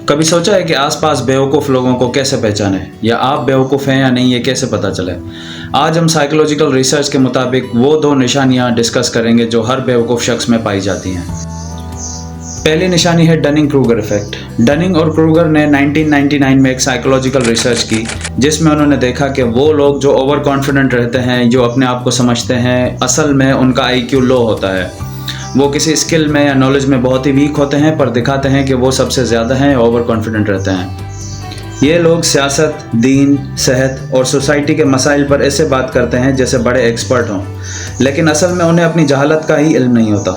کبھی سوچا ہے کہ آس پاس بیوقوف لوگوں کو کیسے پہچانے، یا آپ بیوقوف ہیں یا نہیں یہ کیسے پتہ چلے؟ آج ہم سائیکولوجیکل ریسرچ کے مطابق وہ 2 نشانیاں ڈسکس کریں گے جو ہر بیوقوف شخص میں پائی جاتی ہیں۔ پہلی نشانی ہے ڈننگ کروگر ایفیکٹ۔ ڈننگ اور کروگر نے 1999 میں ایک سائیکولوجیکل ریسرچ کی جس میں انہوں نے دیکھا کہ وہ لوگ جو اوور کانفیڈنٹ رہتے ہیں، جو اپنے آپ کو سمجھتے ہیں، اصل میں ان کا IQ لو ہوتا ہے۔ وہ کسی اسکل میں یا نالج میں بہت ہی ویک ہوتے ہیں پر دکھاتے ہیں کہ وہ سب سے زیادہ ہیں، اوور کانفیڈنٹ رہتے ہیں۔ یہ لوگ سیاست، دین، صحت اور سوسائٹی کے مسائل پر ایسے بات کرتے ہیں جیسے بڑے ایکسپرٹ ہوں، لیکن اصل میں انہیں اپنی جہالت کا ہی علم نہیں ہوتا۔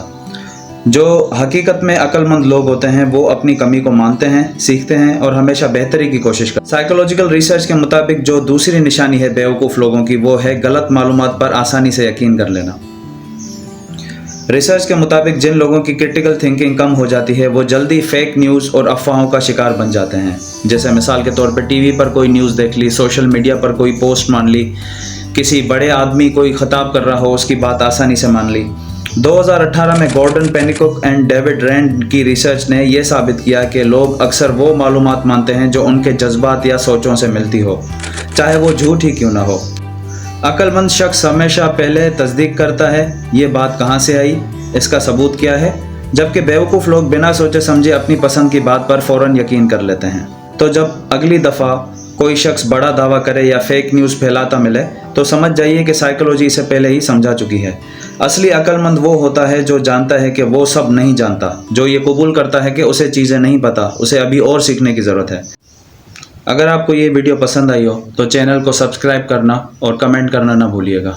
جو حقیقت میں عقل مند لوگ ہوتے ہیں وہ اپنی کمی کو مانتے ہیں، سیکھتے ہیں اور ہمیشہ بہتری کی کوشش کرتے ہیں۔ سائیکولوجیکل ریسرچ کے مطابق جو دوسری نشانی ہے بیوقوف لوگوں کی، وہ ہے غلط معلومات پر آسانی سے یقین کر لینا۔ ریسرچ کے مطابق جن لوگوں کی کرٹیکل تھنکنگ کم ہو جاتی ہے وہ جلدی فیک نیوز اور افواہوں کا شکار بن جاتے ہیں۔ جیسے مثال کے طور پر ٹی وی پر کوئی نیوز دیکھ لی، سوشل میڈیا پر کوئی پوسٹ مان لی، کسی بڑے آدمی کوئی خطاب کر رہا ہو اس کی بات آسانی سے مان لی۔ 2018 میں گورڈن پینیکوک اینڈ ڈیوڈ رینڈ کی ریسرچ نے یہ ثابت کیا کہ لوگ اکثر وہ معلومات مانتے ہیں جو ان کے جذبات یا سوچوں سے ملتی ہو، چاہے وہ جھوٹ ہی کیوں نہ ہو۔ عقل مند شخص ہمیشہ پہلے تصدیق کرتا ہے یہ بات کہاں سے آئی، اس کا ثبوت کیا ہے، جبکہ بیوقوف لوگ بنا سوچے سمجھے اپنی پسند کی بات پر فوراً یقین کر لیتے ہیں۔ تو جب اگلی دفعہ کوئی شخص بڑا دعویٰ کرے یا فیک نیوز پھیلاتا ملے تو سمجھ جائیے کہ سائیکولوجی اسے پہلے ہی سمجھا چکی ہے۔ اصلی عقل مند وہ ہوتا ہے جو جانتا ہے کہ وہ سب نہیں جانتا، جو یہ قبول کرتا ہے کہ اسے چیزیں نہیں پتہ، اسے ابھی اور سیکھنے کی ضرورت ہے۔ اگر آپ کو یہ ویڈیو پسند آئی ہو تو چینل کو سبسکرائب کرنا اور کمنٹ کرنا نہ بھولیے گا۔